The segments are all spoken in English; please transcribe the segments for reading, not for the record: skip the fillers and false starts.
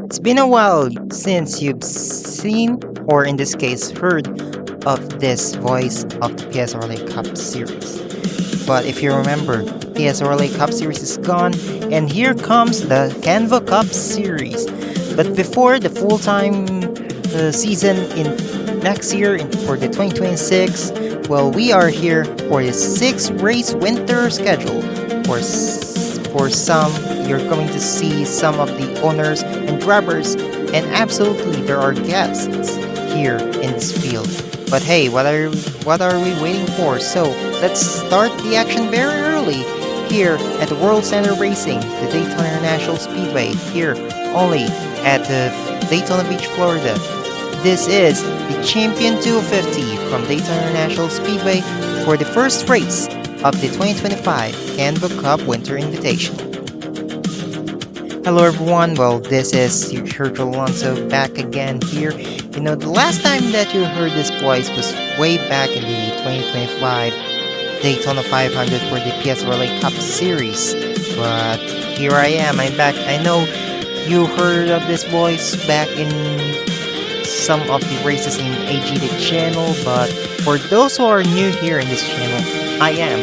It's been a while since you've seen, or in this case, heard of this voice of the PSRLA Cup Series. But if you remember, PSRLA Cup Series is gone, and here comes the Canva Cup Series. But before the full-time season in next year, for the 2026, well, we are here for the 6-race winter schedule. For some, you're going to see some of the owners and drivers, and absolutely there are guests here in this field. But hey, what are we waiting for? So let's start the action very early here at the World Center Racing, the Daytona International Speedway, here only at Daytona Beach, Florida. This is the Champion 250 from Daytona International Speedway for the first race of the 2025 Canva Cup Winter Invitational. Hello everyone, well this is your Churchill Alonso back again here. You know, the last time that you heard this voice was way back in the 2025 Daytona 500 for the PSRLA Cup Series. But here I am, I'm back. I know you heard of this voice back in some of the races in AG the channel, but for those who are new here in this channel, I am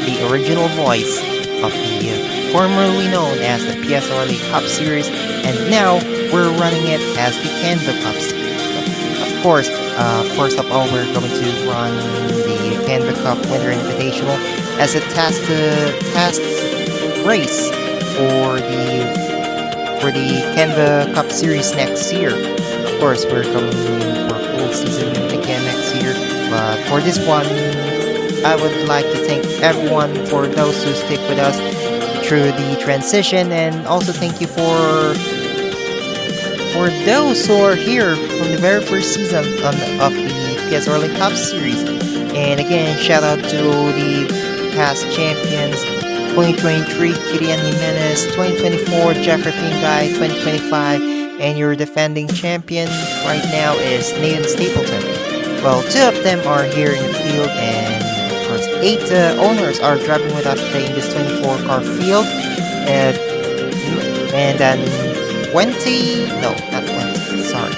the original voice of the formerly known as the PSRLA Cup Series, and now we're running it as the Canva Cup Series. Of course, first of all, we're going to run the Canva Cup Winter Invitational as a test race for the Canva Cup Series next year. Of course, we're coming for full season again next year, but for this one, I would like to thank everyone for those who stick with us through the transition, and also thank you for those who are here from the very first season of the PSRLA Cup Series. And again, shout out to the past champions: 2023 Kirian Jimenez, 2024 Jeffrey Pingay, 2025, and your defending champion right now is Nathan Stapleton. Well, 2 of them are here in the field, and 8 owners are driving with us today in this 24-car field, and then 20, no, not 20, sorry.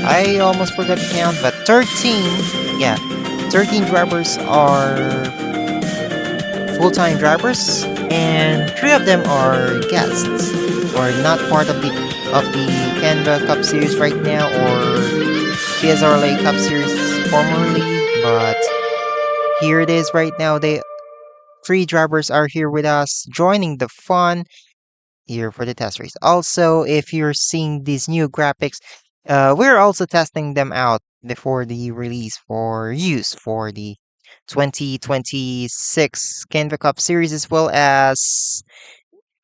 I almost forgot to count, but 13, yeah, 13 drivers are full-time drivers, and 3 of them are guests, or not part of the Canva Cup Series right now, or PSRLA Cup Series formerly, but here it is right now. 3 drivers are here with us, joining the fun here for the test race. Also, if you're seeing these new graphics, we're also testing them out before the release for use for the 2026 Canva Cup Series, as well as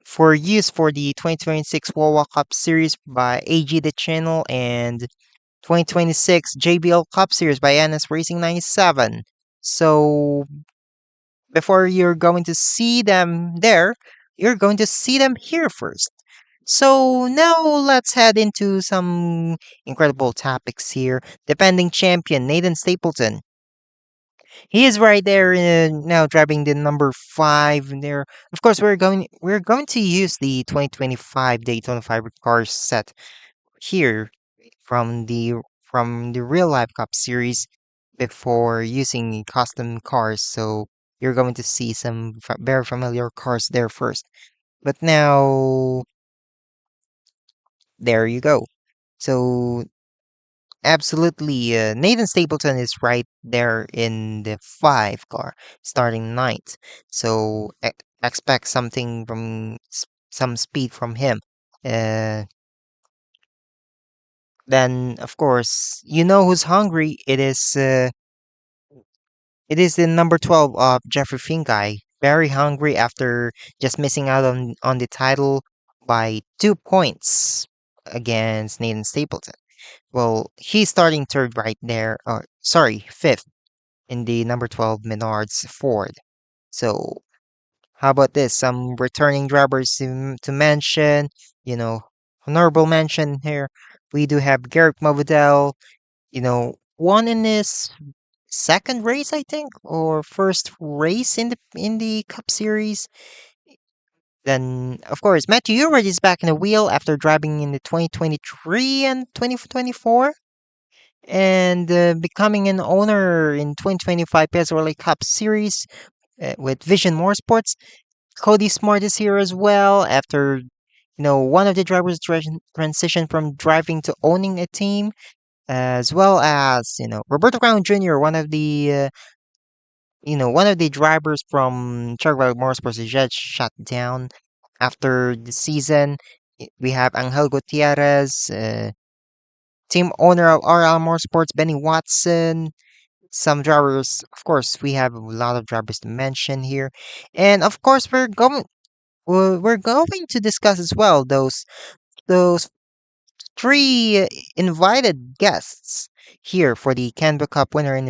for use for the 2026 Wawa Cup Series by AG the channel, and 2026 JBL Cup Series by NS Racing 97. So before you're going to see them there, you're going to see them here first. So now let's head into some incredible topics here. Defending champion Nathan Stapleton. He is right there now, driving the number 5 there. Of course, we're going to use the 2025 Daytona 500 cars set here from the real life Cup series before using custom cars. So you're going to see some very familiar cars there first. But now there you go. So absolutely, Nathan Stapleton is right there in the 5 car, starting ninth. So expect something from some speed from him. Uh, then of course you know who's hungry. It is the number 12 of Jeffrey Fingai. Very hungry after just missing out on the title by 2 points against Nathan Stapleton. Well, he's starting third right there. Or sorry, fifth in the number 12 Menards Ford. So how about this? Some returning drivers to mention. You know, honorable mention here. We do have Garrett Movidel. Won in his second race, I think, or first race in the Cup Series. Then, of course, Matthew Hubert is back in the wheel after driving in the 2023 and 2024 and becoming an owner in 2025 PSRLA Cup Series with Vision Motorsports. Cody Smart is here as well after one of the drivers transition from driving to owning a team, as well as Roberto Crown Jr., one of the drivers from Chevrolet Motorsports is just shut down after the season. We have Angel Gutierrez, team owner of RL Motorsports, Benny Watson. Some drivers, of course, we have a lot of drivers to mention here, and of course, we're going to discuss as well those three invited guests here for the Canva Cup winner and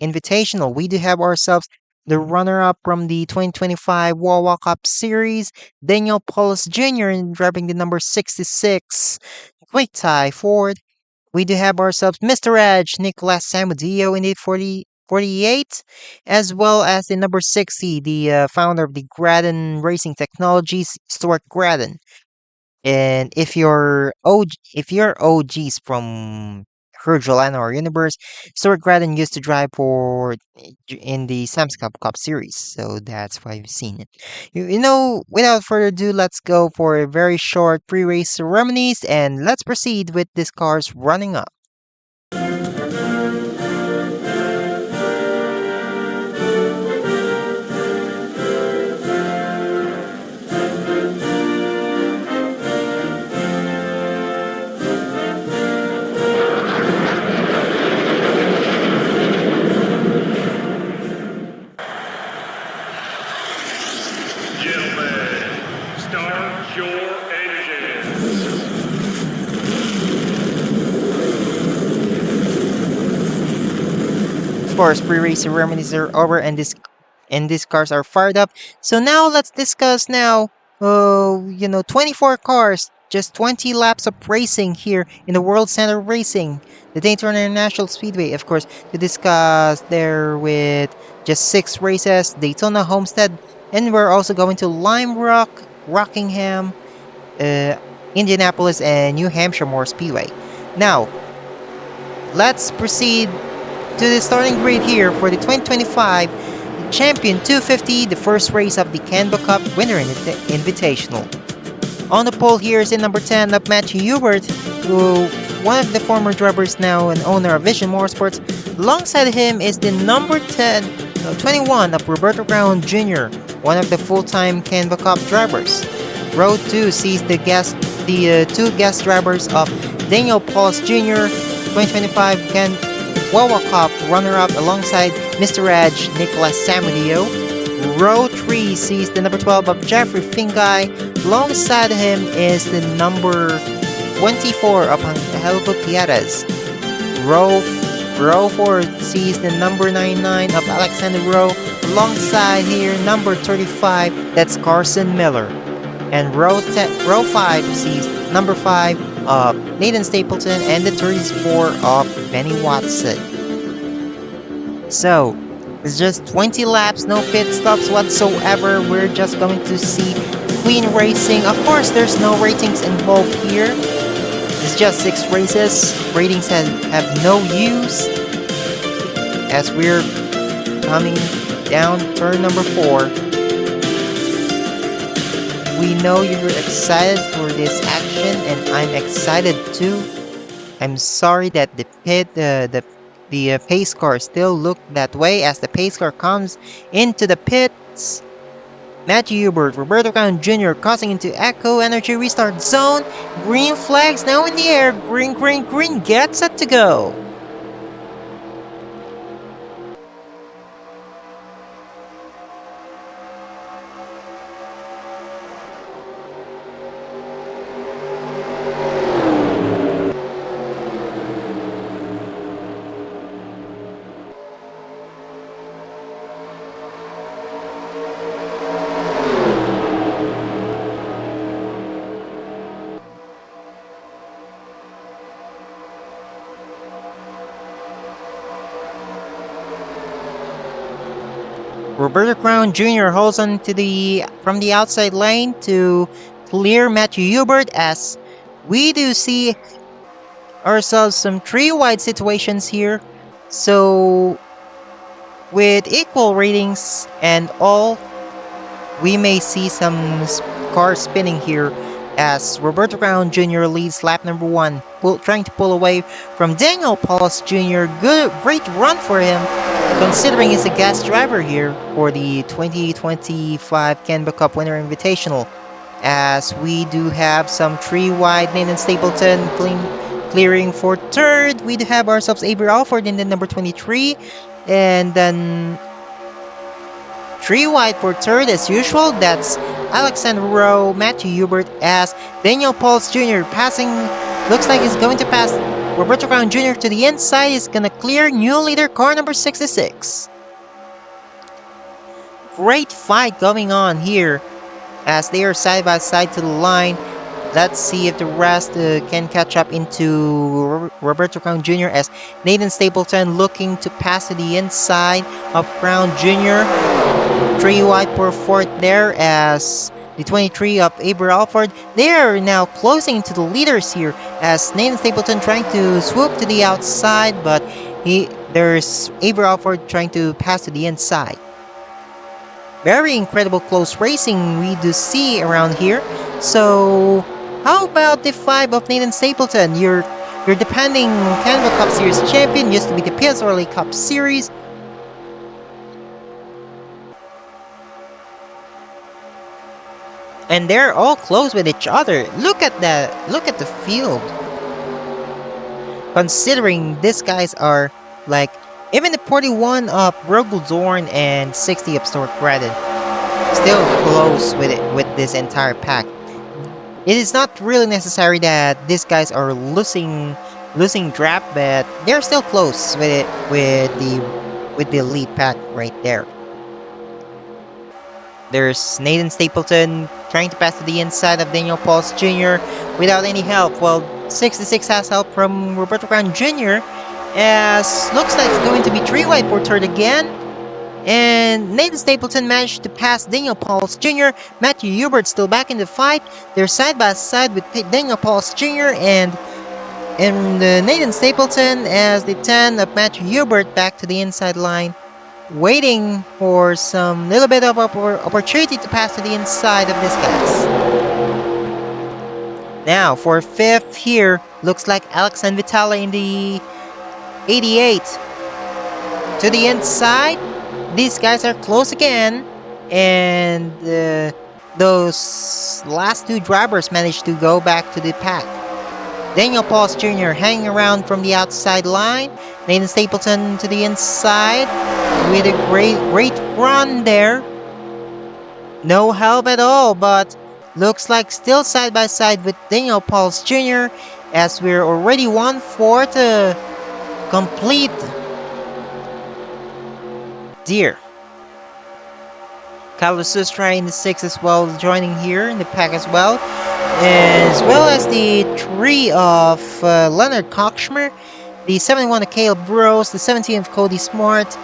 invitational. We do have ourselves the runner-up from the 2025 Wawa Cup Series, Daniel Paulus Jr. in driving the number 66 Quick Tie Ford. We do have ourselves Mr. Edge, Nicolas Samudio in the 48, as well as the number 60, the founder of the Graden Racing Technologies, Stuart Graden. And if you're OGs from Herjolana or Universe, Stuart Graden used to drive in the Sam's Cup Series, so that's why I've seen it. Without further ado, let's go for a very short pre-race ceremonies, and let's proceed with this car's running up. Of course, pre-race ceremonies are over and these cars are fired up. So now let's discuss 24 cars, just 20 laps of racing here in the World Center Racing, the Daytona International Speedway, of course, to discuss there with just 6 races, Daytona, Homestead, and we're also going to Lime Rock, Rockingham, Indianapolis, and New Hampshire Moore Speedway. Now, let's proceed to the starting grid here for the 2025 Champion 250, the first race of the Canva Cup winner in the Invitational. On the pole here is in number 10 of Matthew Hubert, one of the former drivers now an owner of Vision Motorsports. Alongside him is the number 21 of Roberto Brown Jr., one of the full-time Canva Cup drivers. Row 2 sees the two guest drivers of Daniel Paulus Jr., 2025 Wawa Cup runner-up alongside Mr. Edge, Nicolas Samudio. Row 3 sees the number 12 of Jeffrey Fingai. Alongside him is the number 24 of Angel Gutierrez. Row 4 sees the number 99 of Alexander Rowe. Alongside here, number 35, that's Carson Miller. And row 5 sees number 5 of Nathan Stapleton and the 34 of Benny Watson. So, it's just 20 laps, no pit stops whatsoever. We're just going to see clean racing. Of course, there's no ratings involved here. It's just 6 races. Ratings have no use. As we're coming down turn number 4. We know you're excited for this action, and I'm excited too. I'm sorry that the pace car still looked that way as the pace car comes into the pits. Matthew Hubert, Roberto Crown Jr. crossing into Echo Energy Restart Zone. Green flags now in the air. Green, green, green. Get set to go. Roberto Crown Jr. holds on to from the outside lane to clear Matthew Hubert, as we do see ourselves some 3-wide situations here. So with equal ratings and all, we may see some cars spinning here as Roberto Crown Jr. leads lap number 1, trying to pull away from Daniel Paulos Jr. Great run for him, considering he's a guest driver here for the 2025 Canva Cup Winter Invitational. As we do have some 3-wide, Nathan Stapleton clearing for 3rd. We do have ourselves Avery Alford in the number 23, and then 3-wide for 3rd as usual. That's Alexander Rowe, Matthew Hubert, as Daniel Paulos Jr. passing. Looks like he's going to pass Roberto Crown Jr. to the inside. He's gonna clear new leader car number 66. Great fight going on here as they are side by side to the line. Let's see if the rest can catch up into Roberto Crown Jr. as Nathan Stapleton looking to pass to the inside of Crown Jr. 3-wide for 4th there as the 23 of Avery Alford. They are now closing to the leaders here as Nathan Stapleton trying to swoop to the outside, but there's Avery Alford trying to pass to the inside. Very incredible close racing we do see around here. So how about the 5 of Nathan Stapleton? Your defending Canva Cup Series champion, used to be the PSRLA Cup Series. And they're all close with each other. Look at that. Look at the field. Considering these guys are like even the 41 of Rogel Zorn and 60 of Stuart Graden still close with this entire pack. It is not really necessary that these guys are losing draft, but they're still close with the lead pack right there. There's Nathan Stapleton trying to pass to the inside of Daniel Paulos Jr. without any help. Well, 66 has help from Roberto Crown Jr. as looks like it's going to be 3-wide for 3rd again. And Nathan Stapleton managed to pass Daniel Paulos Jr. Matthew Hubert still back in the fight. They're side by side with Daniel Paulos Jr. and Nathan Stapleton as the 10 of Matthew Hubert back to the inside line, waiting for some little bit of opportunity to pass to the inside of these guys. Now for 5th here, looks like Alex and Vitala in the 88 to the inside. These guys are close again, and those last 2 drivers managed to go back to the pack. Daniel Paulos Jr. hanging around from the outside line. Nathan Stapleton to the inside with a great run there. No help at all, but looks like still side by side with Daniel Paulos Jr. as we're already 1/4 to complete Deer. Carlos Sustra in the 6 as well, joining here in the pack as well as the 3 of Leonard Kochmer, the 71 of Caleb Burrows, the 17 of Cody Smart,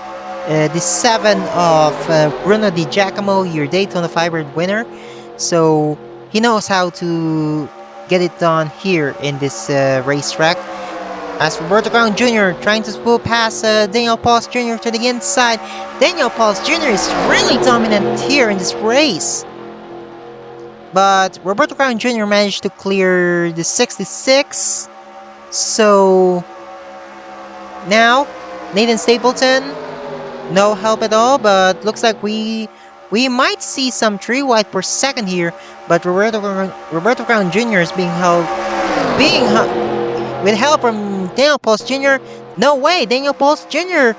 the 7 of Bruno Di Giacomo, your Daytona 500 winner. So he knows how to get it done here in this racetrack. As Roberto Crown Jr. trying to swoop past Daniel Paulos Jr. to the inside. Daniel Paulos Jr. is really dominant here in this race. But Roberto Crown Jr. managed to clear the 66. So now Nathan Stapleton, no help at all, but looks like we might see some 3-wide per second here. But Roberto Crown Jr. is being held with help from Daniel Paulos Jr. No way, Daniel Paulos Jr.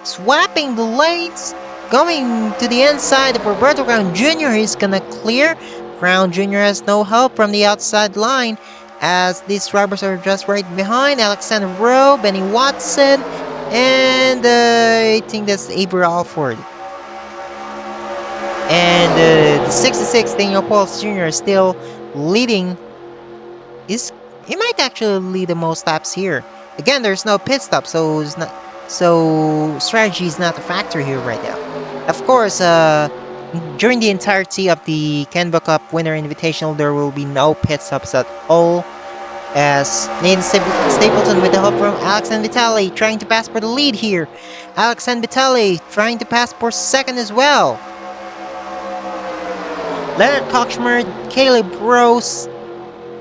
swapping the lanes, going to the inside of Roberto Crown Jr. He's gonna clear. Crown Jr. has no help from the outside line as these drivers are just right behind. Alexander Rowe, Benny Watson, and I think that's Avery Alford. And the 66 Daniel Paulos Jr. is still leading. He might actually lead the most laps here. Again, there's no pit stop, so strategy is not a factor here right now. Of course, during the entirety of the Canva Cup Winter Invitational, there will be no pit stops at all, as Nathan Stapleton with the help from Alex and Vitali trying to pass for the lead here. Alex and Vitali trying to pass for second as well. Leonard Kochmer, Caleb Rose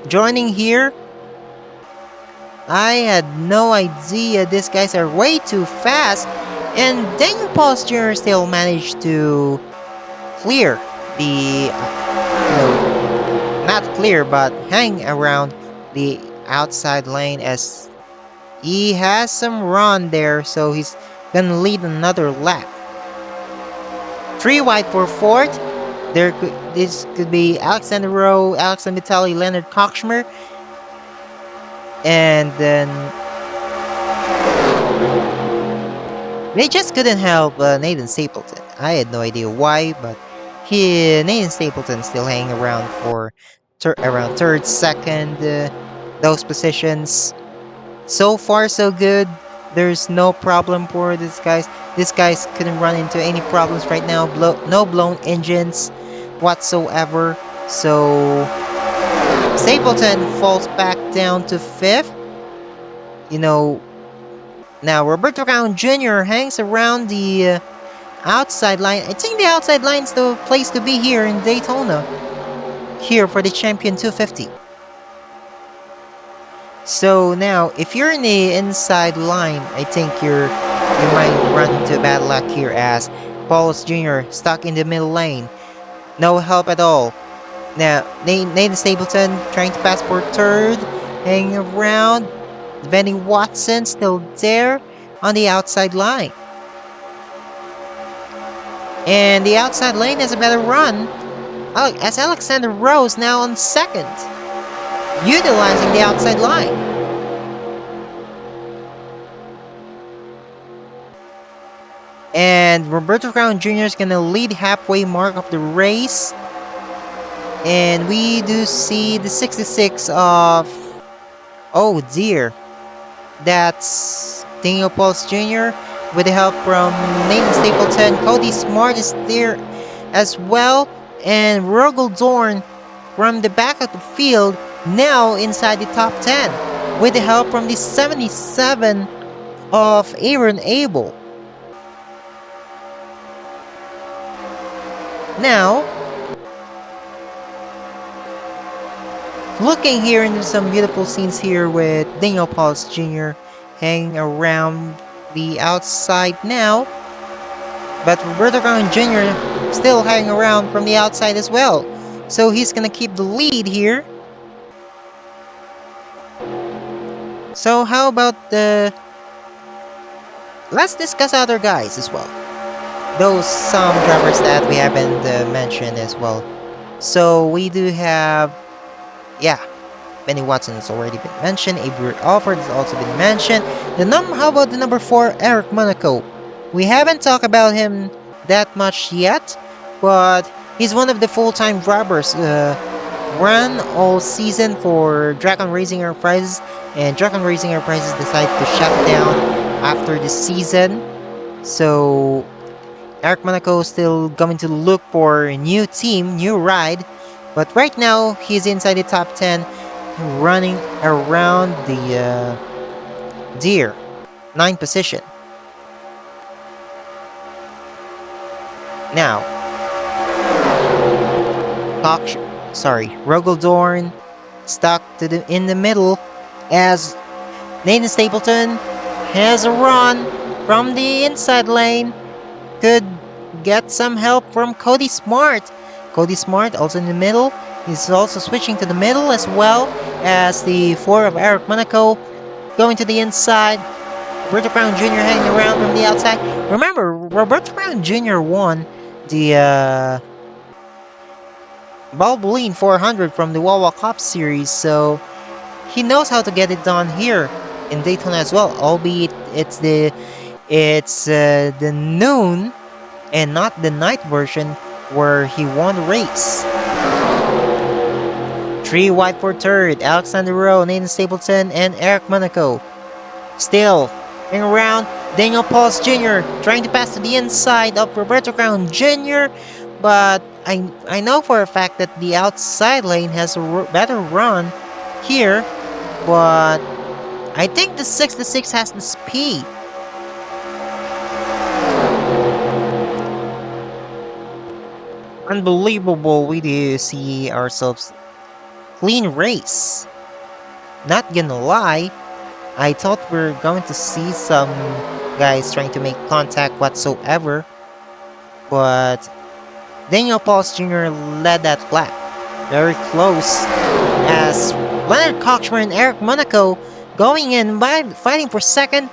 joining here. I had no idea these guys are way too fast, and Daniel Paul's Jr. still managed to clear the, not clear, but hang around the outside lane, as he has some run there, so he's gonna lead another lap. 3 wide for fourth. This could be Alexander Rowe, Alexander Vitali, Leonard Kochmer, and then they just couldn't help Nathan Stapleton. I had no idea why, but Nathan Stapleton still hanging around for around third, second, those positions. So far, so good. There's no problem for these guys. These guys couldn't run into any problems right now. No blown engines whatsoever. So Stapleton falls back down to fifth. Now Roberto Brown Jr. hangs around the outside line. I think the outside line's the place to be here in Daytona. Here for the Champion 250. So now, if you're in the inside line, I think you might run into bad luck here, as Paulus Jr. stuck in the middle lane. No help at all. Now, Nathan Stapleton trying to pass for third, hanging around. Benny Watson still there on the outside line. And the outside lane has a better run, as Alexander Rose now on second, utilizing the outside line. And Roberto Brown Jr. is going to lead halfway mark of the race. And we do see the 66 of... Oh dear. That's Daniel Pauls Jr. with the help from Nathan Stapleton. Cody Smart is there as well. And Rogel Dorn from the back of the field, now inside the top 10, with the help from the 77 of Aaron Abel. Now, looking here into some beautiful scenes here with Daniel Pauls Jr. hanging around the outside now, but Roberto Brown Jr. still hanging around from the outside as well. So he's gonna keep the lead here. So how about let's discuss other guys as well. Some drivers that we haven't mentioned as well. So we do have, Benny Watson has already been mentioned. Avery Alford has also been mentioned. How about the number 4, Eric Monaco? We haven't talked about him that much yet, but he's one of the full-time drivers. Ran all season for Dragon Racing Enterprises, and Dragon Racing Enterprises decided to shut down after the season. So Eric Monaco is still going to look for a new team, new ride, but right now he's inside the top 10, running around the deer 9th position. Now, Rogel Dorn stuck in the middle, as Nathan Stapleton has a run from the inside lane. Could get some help from Cody Smart. Cody Smart also in the middle. He's also switching to the middle, as well as the 4 of Eric Monaco going to the inside. Roberto Brown Jr. hanging around from the outside. Remember, Roberto Brown Jr. won the Valvoline 400 from the Wawa Cup Series, so he knows how to get it done here in Daytona as well, albeit it's the noon and not the night version where he won the race. 3 wide for third, Alexander Rowe, Nathan Stapleton, and Eric Monaco. Still And around, Daniel Pauls Jr. trying to pass to the inside of Roberto Crown Jr. But I know for a fact that the outside lane has a better run here. But I think the 66 has the speed. Unbelievable, we do see ourselves clean race. Not gonna lie, I thought we're going to see some guys trying to make contact whatsoever, but Daniel Pauls Jr. led that lap very close as Leonard Kochmer and Eric Monaco going in by fighting for second.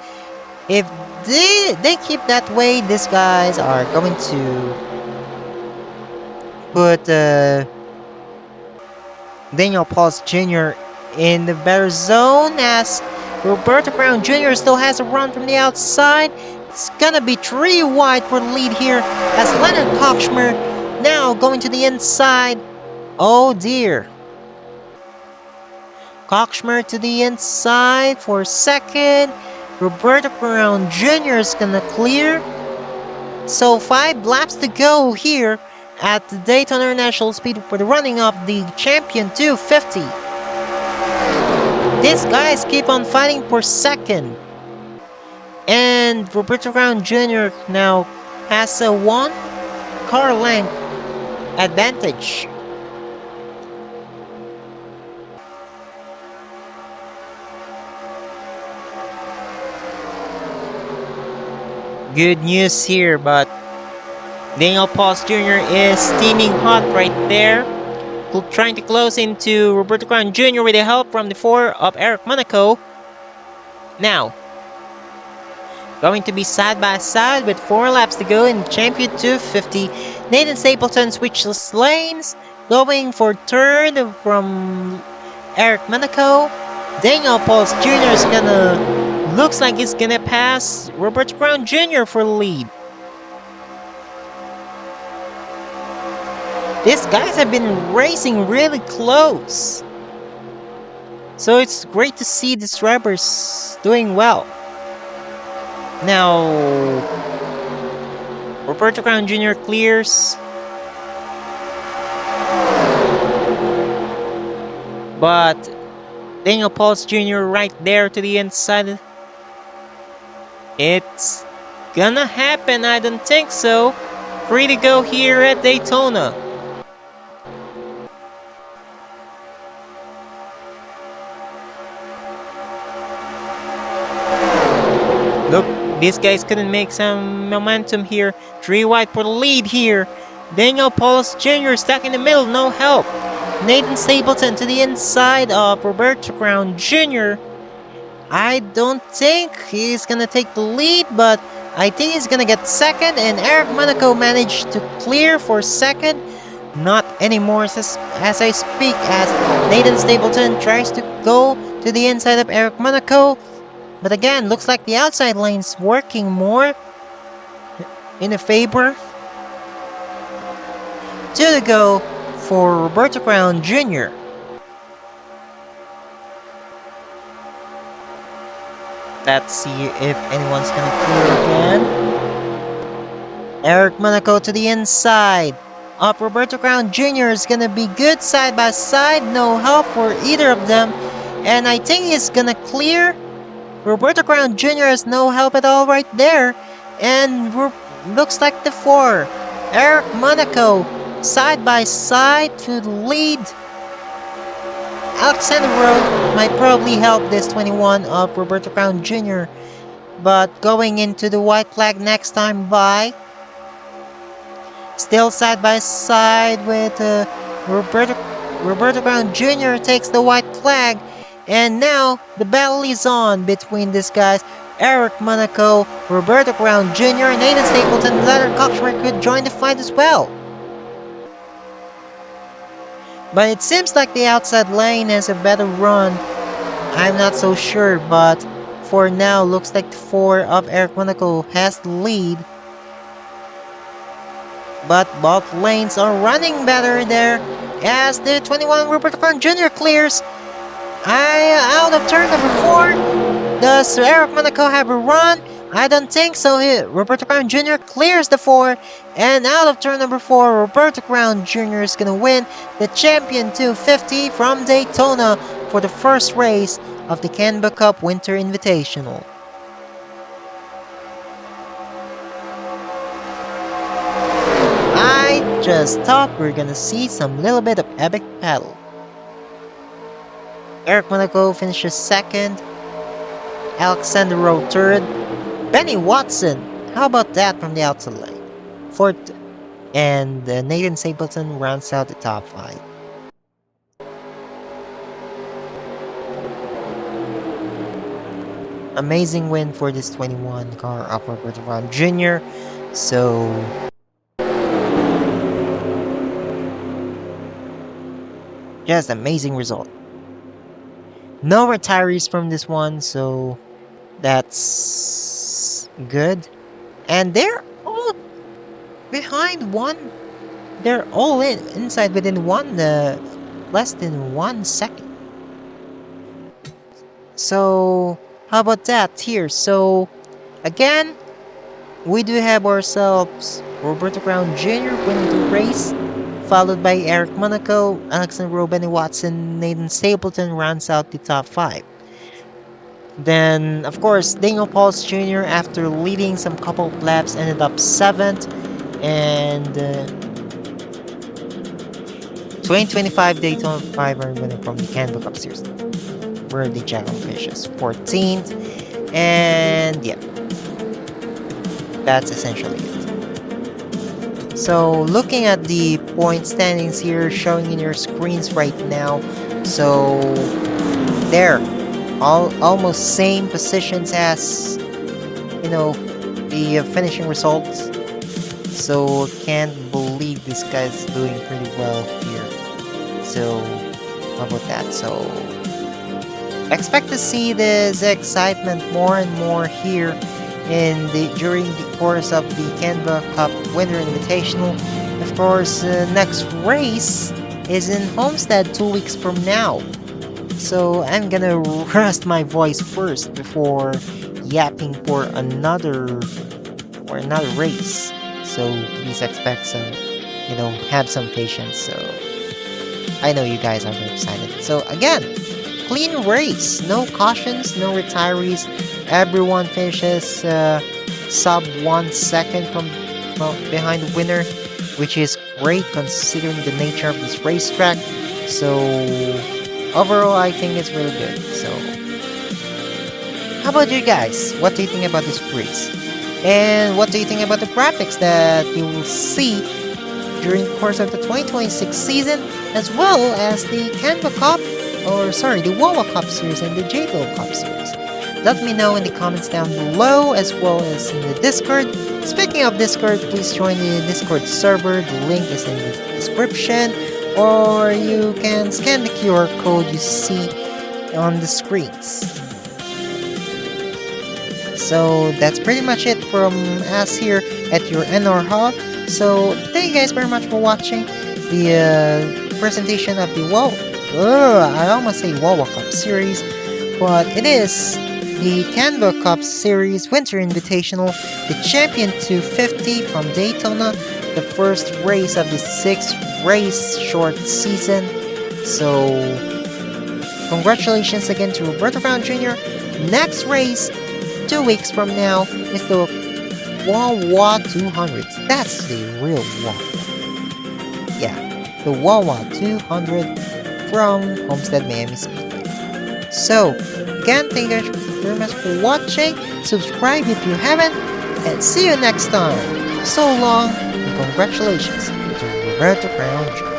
If they keep that way, these guys are going to put Daniel Pauls Jr. in the better zone as Roberto Brown Jr. still has a run from the outside. It's gonna be 3 wide for the lead here as Leonard Kochmer now going to the inside. Oh dear. Kochmer to the inside for second. Roberto Brown Jr. is gonna clear. So 5 laps to go here at the Daytona International Speedway for the running of the Champion 250. These guys keep on fighting for second. And Roberto Brown Jr. now has a 1 car length advantage. Good news here, but Daniel Pauls Jr. is steaming hot right there, trying to close into Roberto Brown Jr. with the help from the 4 of Eric Monaco. Now, going to be side by side with 4 laps to go in Champion 250. Nathan Stapleton switches lanes, going for third from Eric Monaco. Daniel Pauls Jr. is looks like he's gonna pass Roberto Brown Jr. for the lead. These guys have been racing really close. So it's great to see these drivers doing well. Now, Roberto Brown Jr. clears. But Daniel Pauls Jr. right there to the inside. It's gonna happen, I don't think so. Free to go here at Daytona. Look, these guys couldn't make some momentum here. 3 wide for the lead here. Daniel Pauls Jr. stuck in the middle, no help. Nathan Stapleton to the inside of Roberto Brown Jr. I don't think he's gonna take the lead, but I think he's gonna get second, and Eric Monaco managed to clear for second. Not anymore as I speak, as Nathan Stapleton tries to go to the inside of Eric Monaco. But again, looks like the outside lane's working more in a favor. 2 to go for Roberto Brown Jr. Let's see if anyone's gonna clear again. Eric Monaco to the inside of Roberto Brown Jr. is gonna be good side by side, no help for either of them. And I think he's gonna clear. Roberto Brown Jr. has no help at all right there. And looks like the 4. Eric Monaco side by side to the lead. Alexander Road might probably help this 21 of Roberto Brown Jr. But going into the white flag next time by. Still side by side with Roberto Brown Jr. takes the white flag. And now the battle is on between these guys. Eric Monaco, Roberto Brown Jr. and Nathan Stapleton, Leonard Kochmer could join the fight as well. But it seems like the outside lane has a better run. I'm not so sure, but for now, looks like the 4 of Eric Monaco has the lead. But both lanes are running better there as the 21 Roberto Brown Jr. clears out of turn number 4. Does Eric Monaco have a run? I don't think so. Roberto Crown Jr. clears the 4, and out of turn number 4, Roberto Crown Jr. is gonna win the Champion 250 from Daytona for the first race of the Canva Cup Winter Invitational. I just thought we were gonna see some little bit of epic battle. Eric Monaco finishes 2nd, Alexander Rowe 3rd, Benny Watson, how about that from the outside lane? 4th, and Nathan Stapleton rounds out the top 5. Amazing win for this 21 car of Roberto Crown Jr. So just amazing result. No retirees from this one, so that's good. And they're all behind one. They're all inside within less than 1 second. So how about that here? So again, we do have ourselves Roberto Crown Jr. winning the race, followed by Eric Monaco, Alexander Rowe, Benny Watson, Nathan Stapleton rounds out the top 5. Then, of course, Daniel Pauls Jr., after leading some couple of laps, ended up 7th. And 2025 Daytona 500 winner from the Canva Cup Series, where the Jackal finishes 14th. And yeah, that's essentially it. So looking at the point standings here, showing in your screens right now. So there, almost same positions as, you know, the finishing results. So can't believe this guy's doing pretty well here. So how about that? So expect to see this excitement more and more here during the course of the Canva Cup Winter Invitational. Of course, next race is in Homestead 2 weeks from now. So I'm gonna rest my voice first before yapping for another race. So please expect some, have some patience. So I know you guys are very excited. So again, clean race, no cautions, no retirees. Everyone finishes sub 1 second from behind the winner, which is great considering the nature of this racetrack. So overall, I think it's really good. So how about you guys? What do you think about this race? And what do you think about the graphics that you will see during the course of the 2026 season, as well as the Canva Cup, the Wawa Cup Series and the JBL Cup Series? Let me know in the comments down below, as well as in the Discord. Speaking of Discord, please join the Discord server. The link is in the description, or you can scan the QR code you see on the screens. So that's pretty much it from us here at your NR Hub. So thank you guys very much for watching the presentation of the I almost say Wawa Cup Series, but it is the Canva Cup Series Winter Invitational, the Champion 250 from Daytona, the first race of the 6th race short season. So congratulations again to Roberto Crown Jr. Next race 2 weeks from now is the Wawa 200. That's the real Wawa. Yeah, the Wawa 200 from Homestead Miami Speedway. So again, thank you guys very much for watching. Subscribe if you haven't, and see you next time. So long, and congratulations to Roberto Crown Jr.